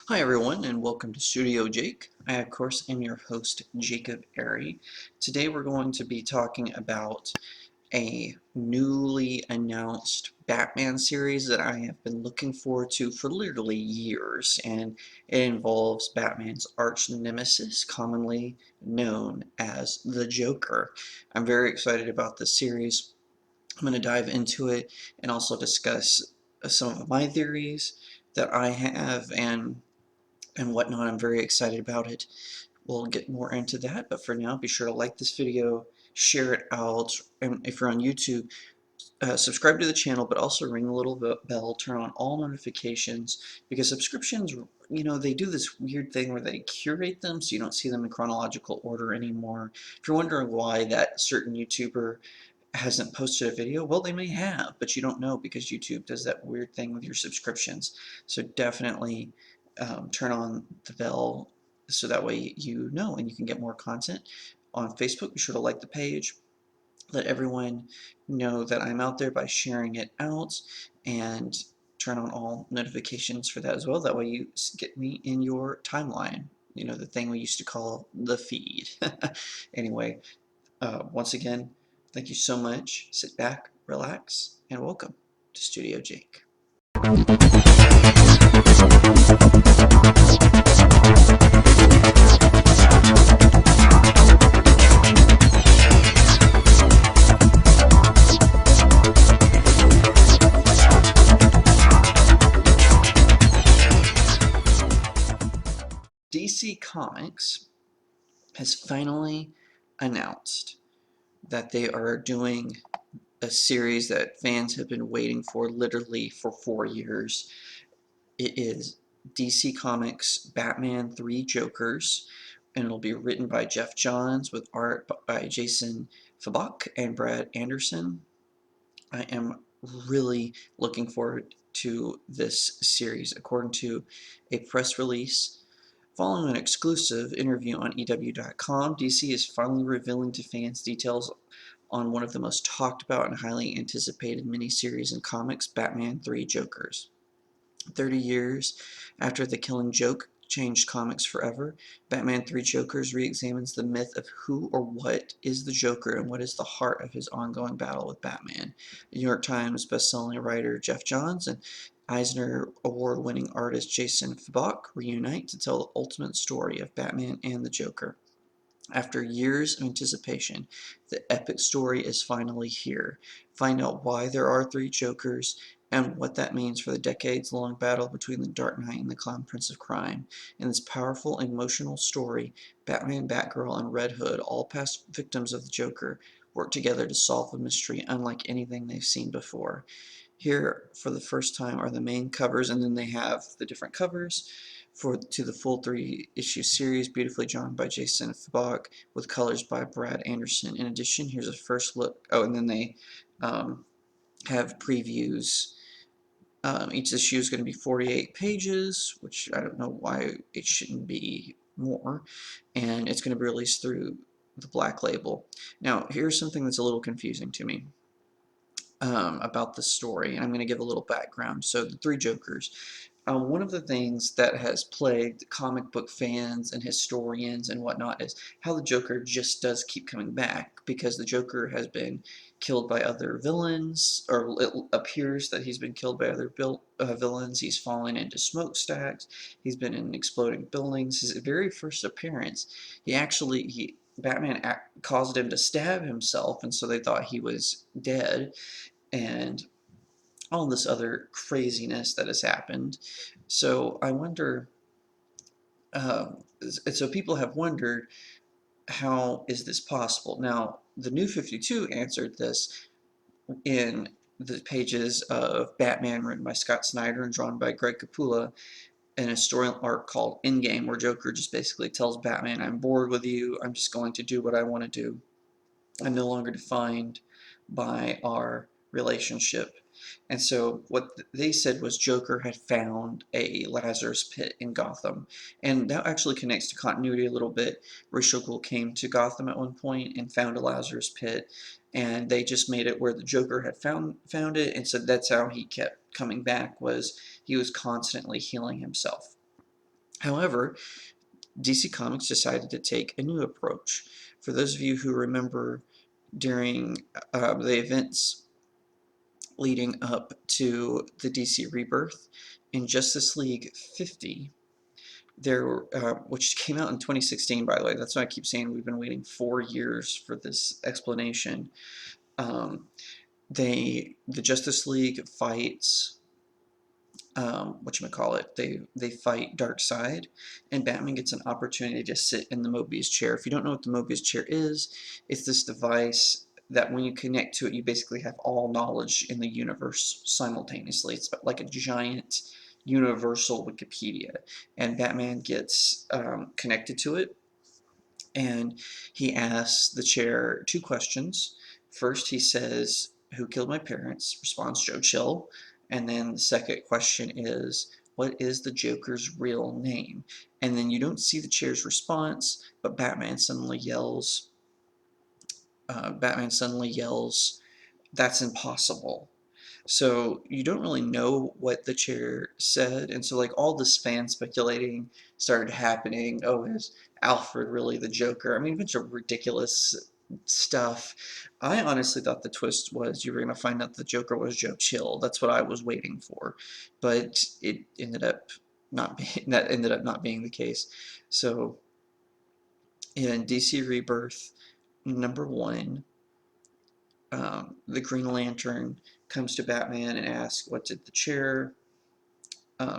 Hi everyone, and welcome to StudioJake. I, of course, am your host, Jacob Airy. Today we're going to be talking about a newly announced Batman series that I have been looking forward to for literally years, and it involves Batman's arch nemesis, commonly known as the Joker. I'm very excited about this series. I'm going to dive into it and also discuss some of my theories that I have and whatnot. I'm very excited about it. We'll get more into that, but for now, be sure to like this video, share it out, and if you're on YouTube, subscribe to the channel, but also ring the little bell, turn on all notifications, because subscriptions, they do this weird thing where they curate them so you don't see them in chronological order anymore. If you're wondering why that certain YouTuber hasn't posted a video, well, they may have, but you don't know because YouTube does that weird thing with your subscriptions. So definitely turn on the bell so that way you know and you can get more content. On Facebook, be sure to like the page. Let everyone know that I'm out there by sharing it out, and turn on all notifications for that as well. That way you get me in your timeline. You know, the thing we used to call the feed. Anyway, once again, thank you so much. Sit back, relax, and welcome to Studio Jake. DC Comics has finally announced that they are doing a series that fans have been waiting for literally for 4 years. It is DC Comics Batman 3 Jokers, and it'll be written by Geoff Johns with art by Jason Fabok and Brad Anderson. I am really looking forward to this series. According to a press release following an exclusive interview on EW.com, DC is finally revealing to fans details on one of the most talked about and highly anticipated miniseries in comics, Batman 3 Jokers. 30 years after The Killing Joke changed comics forever, Batman 3 Jokers re-examines the myth of who or what is the Joker and what is the heart of his ongoing battle with Batman. New York Times bestselling writer Geoff Johns and Eisner Award-winning artist Jason Fabok reunite to tell the ultimate story of Batman and the Joker. After years of anticipation, the epic story is finally here. Find out why there are 3 Jokers and what that means for the decades-long battle between the Dark Knight and the Clown Prince of Crime. In this powerful, emotional story, Batman, Batgirl, and Red Hood, all past victims of the Joker, work together to solve a mystery unlike anything they've seen before. Here, for the first time, are the main covers, and then they have the different covers to the full 3-issue series, beautifully drawn by Jason Fabok, with colors by Brad Anderson. In addition, here's a first look. Oh, and then they have previews. Each issue is going to be 48 pages, which I don't know why it shouldn't be more, and it's going to be released through the Black Label. Now, here's something that's a little confusing to me about the story, and I'm going to give a little background. So, the 3 Jokers. One of the things that has plagued comic book fans and historians and whatnot is how the Joker just does keep coming back, because the Joker has been killed by other villains, or it appears that he's been killed by other villains. He's fallen into smokestacks. He's been in exploding buildings. His very first appearance, Batman caused him to stab himself, and so they thought he was dead, and all this other craziness that has happened. So I wonder, so people have wondered, how is this possible? Now, the New 52 answered this in the pages of Batman written by Scott Snyder and drawn by Greg Capullo, in a story arc called Endgame, where Joker just basically tells Batman, I'm bored with you, I'm just going to do what I want to do. I'm no longer defined by our relationship. And so what they said was Joker had found a Lazarus pit in Gotham. And that actually connects to continuity a little bit. Ra's al Ghul came to Gotham at one point and found a Lazarus pit, and they just made it where the Joker had found it, and so that's how he kept coming back, was he was constantly healing himself. However, DC Comics decided to take a new approach. For those of you who remember during the events leading up to the DC Rebirth in Justice League 50, there, which came out in 2016, by the way. That's why I keep saying we've been waiting 4 years for this explanation. Um, the Justice League fights whatchamacallit, they fight Darkseid, and Batman gets an opportunity to sit in the Mobius chair. If you don't know what the Mobius chair is, it's this device that when you connect to it, you basically have all knowledge in the universe simultaneously. It's like a giant universal Wikipedia, and Batman gets connected to it, and he asks the chair two questions. First, he says, "Who killed my parents?" Responds Joe Chill. And then the second question is, "What is the Joker's real name?" And then you don't see the chair's response, but Batman suddenly yells, "That's impossible." So you don't really know what the chair said, and so like all this fan speculating started happening. Oh, is Alfred really the Joker? I mean, a bunch of ridiculous stuff. I honestly thought the twist was you were going to find out the Joker was Joe Chill. That's what I was waiting for, but it ended up not being that ended up not being the case. So in DC Rebirth #1, the Green Lantern comes to Batman and asks, "What did the chair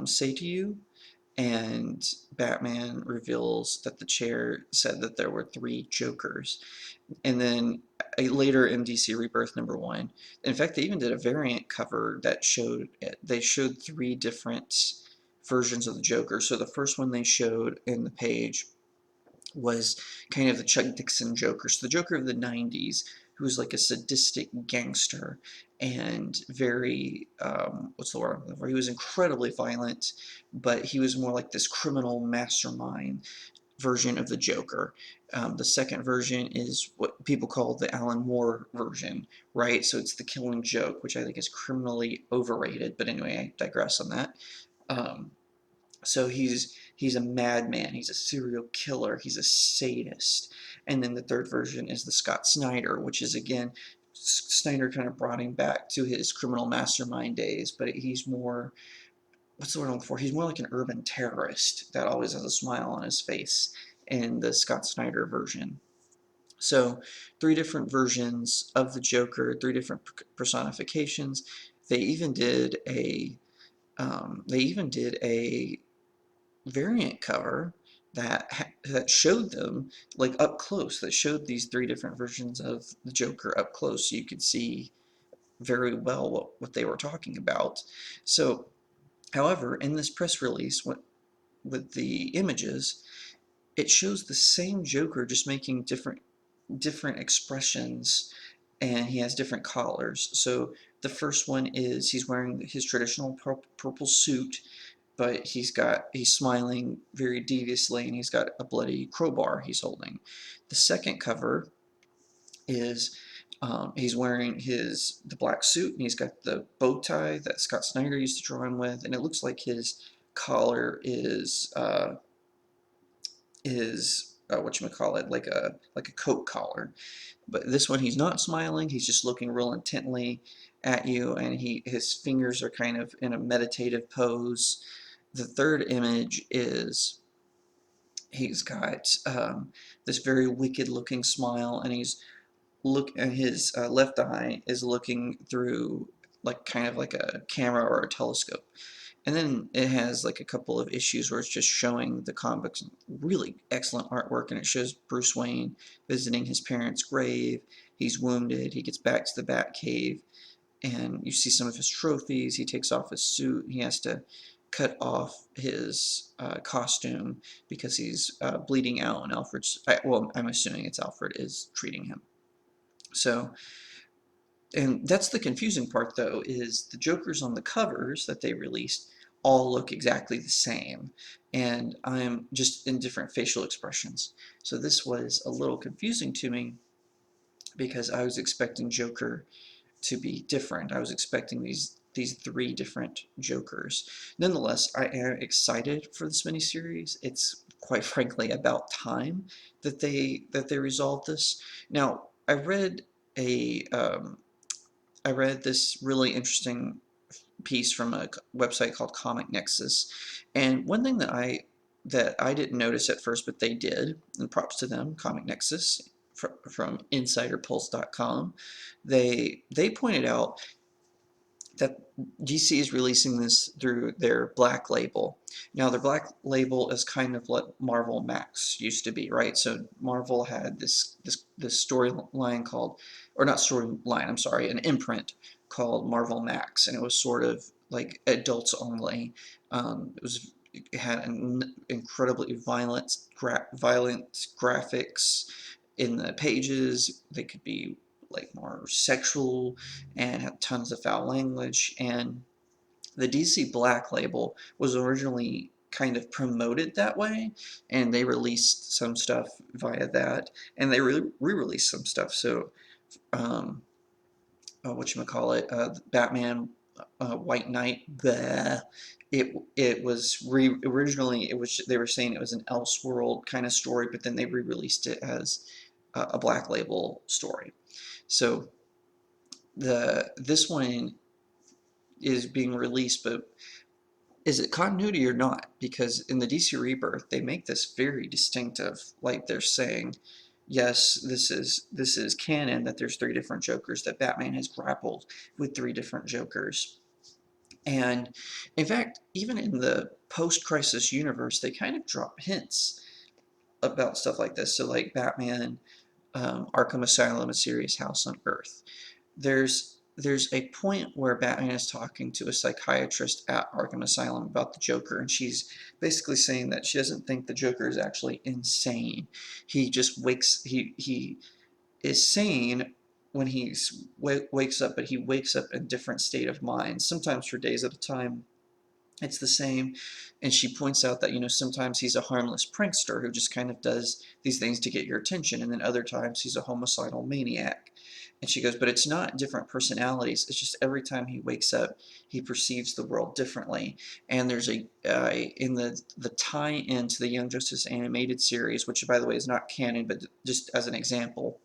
say to you?" And Batman reveals that the chair said that there were three Jokers. And then later in DC Rebirth #1, in fact, they even did a variant cover that showed three different versions of the Joker. So the first one they showed in the page was kind of the Chuck Dixon Joker. So the Joker of the 90s, who was like a sadistic gangster and very, what's the word? He was incredibly violent, but he was more like this criminal mastermind version of the Joker. The second version is what people call the Alan Moore version, right? So it's the Killing Joke, which I think is criminally overrated. But anyway, I digress on that. Um, so he's a madman, he's a serial killer, he's a sadist. And then the third version is the Scott Snyder, which is again Snyder kind of brought him back to his criminal mastermind days, but he's more, what's the word I'm looking for? He's more like an urban terrorist that always has a smile on his face in the Scott Snyder version. So, three different versions of the Joker, three different personifications. They even did a variant cover that showed them like up close, that showed these three different versions of the Joker up close, so you could see very well what they were talking about. So, however, in this press release, with the images, it shows the same Joker just making different expressions, and he has different collars. So the first one is he's wearing his traditional purple suit, but he's smiling very deviously, and he's got a bloody crowbar he's holding. The second cover is he's wearing the black suit, and he's got the bow tie that Scott Snyder used to draw him with, and it looks like his collar is whatchamacallit, like a coat collar. But this one, he's not smiling. He's just looking real intently at you, and his fingers are kind of in a meditative pose. The third image is he's got this very wicked-looking smile, and his left eye is looking through like kind of like a camera or a telescope. And then it has like a couple of issues where it's just showing the comic books, really excellent artwork, and it shows Bruce Wayne visiting his parents' grave. He's wounded. He gets back to the Batcave, and you see some of his trophies. He takes off his suit. He has to cut off his costume because he's bleeding out, and well, I'm assuming it's Alfred is treating him. So, and that's the confusing part, though, is the Jokers on the covers that they released all look exactly the same, and I'm just in different facial expressions. So this was a little confusing to me because I was expecting Joker to be different. I was expecting these three different Jokers. Nonetheless, I am excited for this miniseries. It's quite frankly about time that they resolve this. Now, a I read this really interesting piece from a website called Comic Nexus, and one thing that I didn't notice at first, but they did, and props to them, Comic Nexus from InsiderPulse.com, they pointed out that DC is releasing this through their Black Label. Now, their Black Label is kind of what Marvel Max used to be, right? So Marvel had this storyline called, or not storyline, I'm sorry, an imprint called Marvel Max, and it was sort of like adults only. It had an incredibly violent graphics in the pages. They could be like more sexual and had tons of foul language. And the DC Black Label was originally kind of promoted that way, and they released some stuff via that, and they re-released some stuff. So, whatchamacallit, Batman White Knight, bleh, it was originally it was they were saying it was an Elseworld kind of story, but then they re-released it as a Black Label story. So this one is being released, but is it continuity or not? Because in the DC Rebirth, they make this very distinctive. Like they're saying, yes, this is canon that there's three different Jokers, that Batman has grappled with three different Jokers. And in fact, even in the post-crisis universe, they kind of drop hints about stuff like this. So like Batman, Arkham Asylum, A Serious House on Earth. There's a point where Batman is talking to a psychiatrist at Arkham Asylum about the Joker, and she's basically saying that she doesn't think the Joker is actually insane. He just he is sane when he wakes up, but he wakes up in a different state of mind, sometimes for days at a time. It's the same. And she points out that, sometimes he's a harmless prankster who just kind of does these things to get your attention, and then other times he's a homicidal maniac. And she goes, but it's not different personalities. It's just every time he wakes up, he perceives the world differently. And there's in the tie-in to the Young Justice animated series, which by the way is not canon, but just as an example,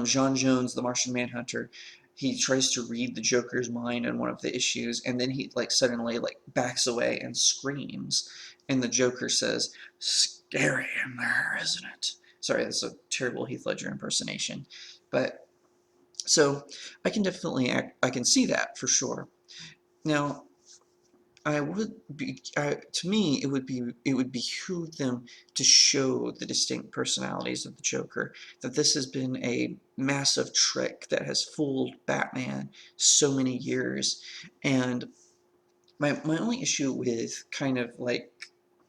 John Jones, the Martian Manhunter, he tries to read the Joker's mind on one of the issues, and then he suddenly backs away and screams, and the Joker says, "Scary in there, isn't it?" Sorry, that's a terrible Heath Ledger impersonation, but so I can see that for sure. Now, to me, it would behoove them to show the distinct personalities of the Joker, that this has been a massive trick that has fooled Batman so many years. And my only issue with kind of like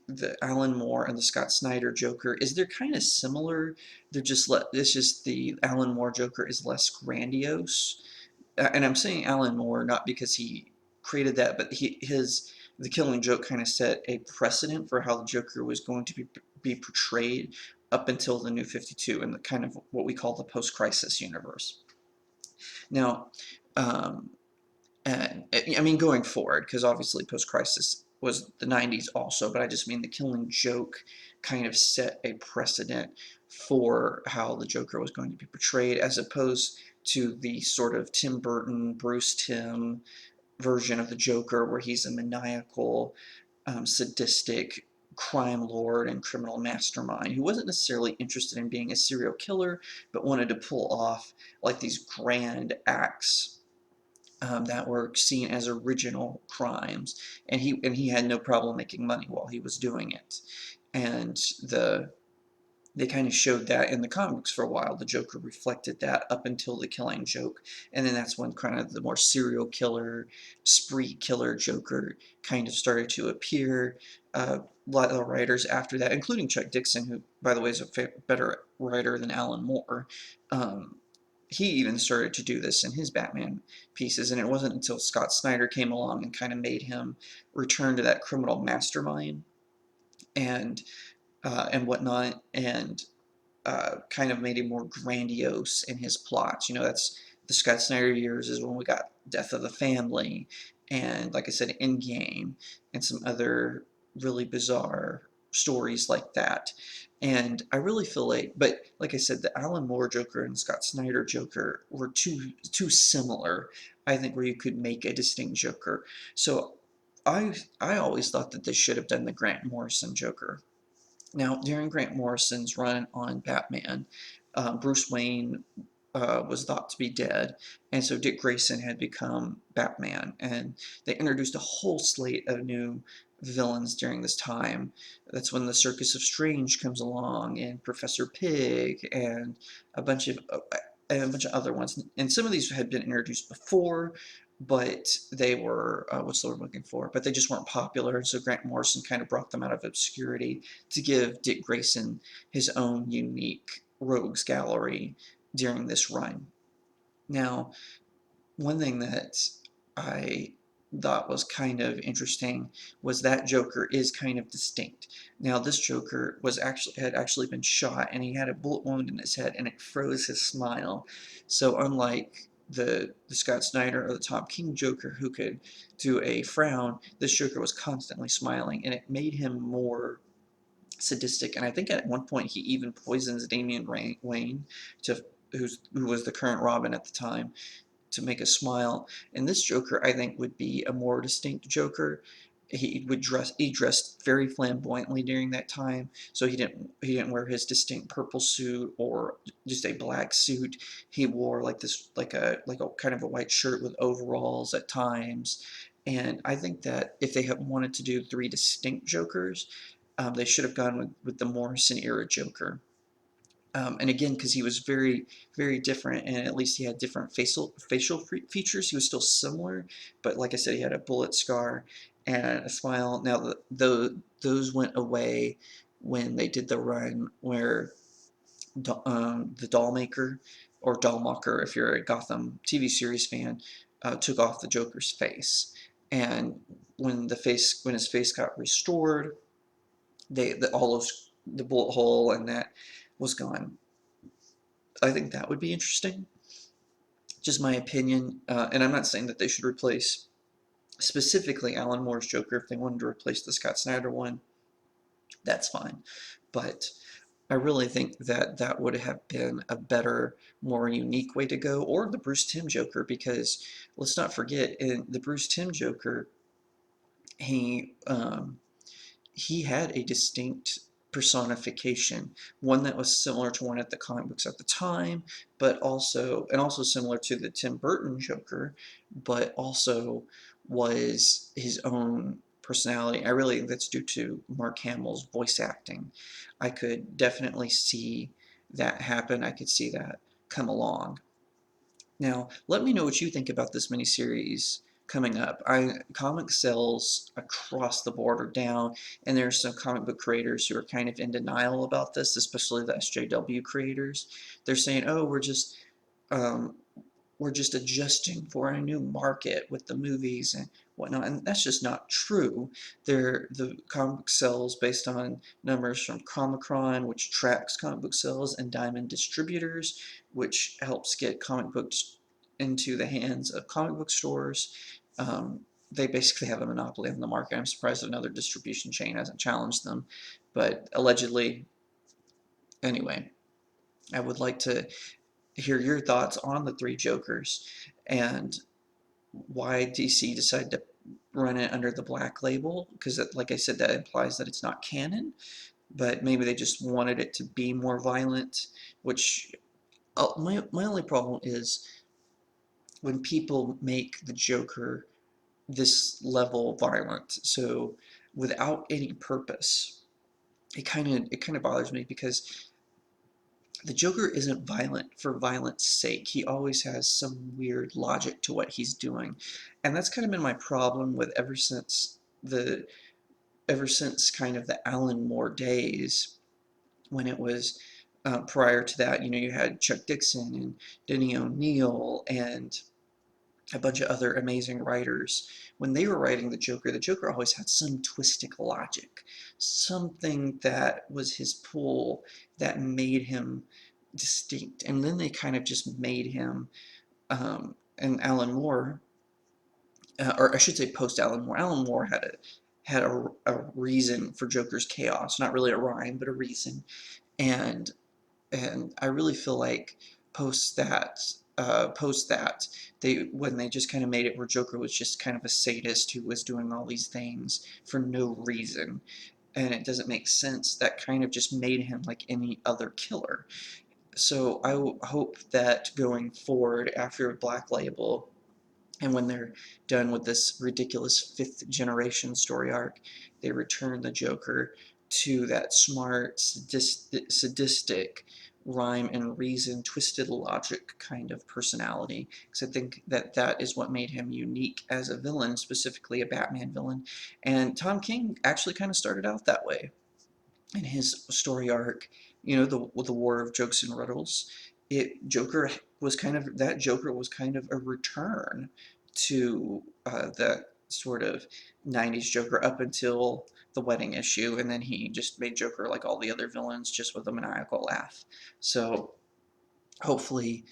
the Alan Moore and the Scott Snyder Joker is they're kind of similar. It's just the Alan Moore Joker is less grandiose, and I'm saying Alan Moore not because he created that, but the Killing Joke kind of set a precedent for how the Joker was going to be portrayed up until the New 52 and the kind of what we call the post-crisis universe. Now, um, and I mean going forward, because obviously post-crisis was the 90s also, but I just mean the Killing Joke kind of set a precedent for how the Joker was going to be portrayed, as opposed to the sort of Tim Burton, Bruce Timm version of the Joker, where he's a maniacal, sadistic crime lord and criminal mastermind who wasn't necessarily interested in being a serial killer, but wanted to pull off like these grand acts that were seen as original crimes, and he had no problem making money while he was doing it. And they kind of showed that in the comics for a while. The Joker reflected that up until the Killing Joke, and then that's when kind of the more serial killer, spree killer Joker kind of started to appear. A lot of the writers after that, including Chuck Dixon, who, by the way, is a better writer than Alan Moore, um, he even started to do this in his Batman pieces, and it wasn't until Scott Snyder came along and kind of made him return to that criminal mastermind and whatnot, and kind of made him more grandiose in his plots. That's the Scott Snyder years is when we got Death of the Family, and like I said, Endgame, and some other really bizarre stories like that. And I really feel like, but like I said, the Alan Moore Joker and Scott Snyder Joker were too similar, I think, where you could make a distinct Joker. So I always thought that they should have done the Grant Morrison Joker. Now, during Grant Morrison's run on Batman, Bruce Wayne was thought to be dead, and so Dick Grayson had become Batman, and they introduced a whole slate of new villains during this time. That's when the Circus of Strange comes along, and Professor Pig, a bunch of and a bunch of other ones. And some of these had been introduced before, but they were what's the word I'm looking for? But they just weren't popular, and so Grant Morrison kind of brought them out of obscurity to give Dick Grayson his own unique rogues gallery during this run. Now, one thing that I thought was kind of interesting was that Joker is kind of distinct. Now, this Joker had actually been shot, and he had a bullet wound in his head, and it froze his smile. So unlike the Scott Snyder or the Tom King Joker, who could do a frown, this Joker was constantly smiling, and it made him more sadistic. And I think at one point he even poisons Damian Wayne, to who was the current Robin at the time, to make a smile. And this Joker, I think, would be a more distinct Joker. He dressed very flamboyantly during that time, so he didn't wear his distinct purple suit or just a black suit. He wore like a kind of a white shirt with overalls at times. And I think that if they had wanted to do three distinct Jokers, they should have gone with the Morrison era Joker. And again, because he was very, very different, and at least he had different facial features. He was still similar, but like I said, he had a bullet scar and a smile. Now, those went away when they did the run where the Dollmaker, or Dollmaker, if you're a Gotham TV series fan, took off the Joker's face, and when his face got restored, all of the bullet hole and that was gone. I think that would be interesting. Just my opinion, and I'm not saying that they should replace specifically Alan Moore's Joker. If they wanted to replace the Scott Snyder one, that's fine. But I really think that that would have been a better, more unique way to go, or the Bruce Timm Joker, because let's not forget, in the Bruce Timm Joker, he he had a distinct personification, one that was similar to one at the comic books at the time, but also similar to the Tim Burton Joker, but also was his own personality. I really think that's due to Mark Hamill's voice acting. I could definitely see that happen. I could see that come along. Now, let me know what you think about this miniseries coming up. Comic sales across the board are down, and there's some comic book creators who are kind of in denial about this, especially the SJW creators. They're saying, "Oh, um, we're just adjusting for a new market with the movies and whatnot," and that's just not true. The comic book sales based on numbers from Comicron, which tracks comic book sales, and Diamond Distributors, which helps get comic books into the hands of comic book stores. They basically have a monopoly on the market. I'm surprised another distribution chain hasn't challenged them, but allegedly, anyway. I would like to hear your thoughts on the three Jokers and why DC decided to run it under the black label, because like I said, that implies that it's not canon, but maybe they just wanted it to be more violent, which my only problem is when people make the Joker this level violent, so without any purpose. It kind of bothers me, because the Joker isn't violent for violence sake. He always has some weird logic to what he's doing. And that's kind of been my problem with ever since kind of the Alan Moore days, when it was prior to that, you had Chuck Dixon and Denny O'Neil and a bunch of other amazing writers. When they were writing the Joker always had some twistic logic, something that was his pull that made him distinct. And then they kind of just made him And Alan Moore, or I should say post Alan Moore. Alan Moore had a reason for Joker's chaos, not really a rhyme, but a reason. And I really feel like post that they when they just kind of made it where Joker was just kind of a sadist who was doing all these things for no reason, and it doesn't make sense. That kind of just made him like any other killer. So I hope that going forward after Black Label, and when they're done with this ridiculous fifth generation story arc, they return the Joker to that smart, sadistic, rhyme and reason, twisted logic kind of personality. Because I think that that is what made him unique as a villain, specifically a Batman villain. And Tom King actually kind of started out that way in his story arc, the War of Jokes and Riddles. Joker was kind of a return to that sort of 90s Joker up until the wedding issue, and then he just made Joker like all the other villains, just with a maniacal laugh. So hopefully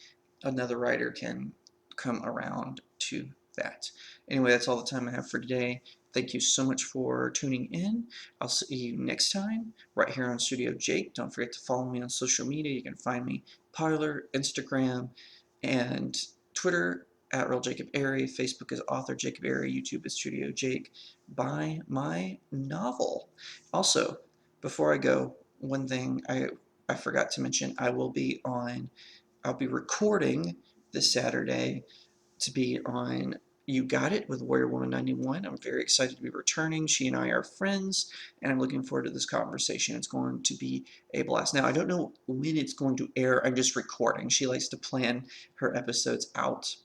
another writer can come around to that. Anyway, that's all the time I have for today. Thank you so much for tuning in. I'll see you next time right here on Studio Jake. Don't forget to follow me on social media. You can find me Parler, Instagram, and Twitter at Real Jacob Airy. Facebook is author Jacob Airy. YouTube is Studio Jake. Buy my novel. Also, before I go, one thing I forgot to mention, I'll be recording this Saturday to be on You Got It with Warrior Woman 91. I'm very excited to be returning. She and I are friends, and I'm looking forward to this conversation. It's going to be a blast. Now, I don't know when it's going to air. I'm just recording. She likes to plan her episodes out.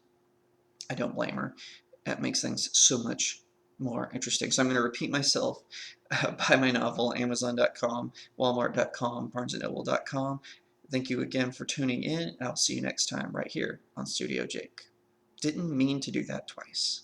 I don't blame her. That makes things so much more interesting. So I'm going to repeat myself. Buy my novel, Amazon.com, Walmart.com, BarnesandNoble.com. Thank you again for tuning in, and I'll see you next time right here on Studio Jake. Didn't mean to do that twice.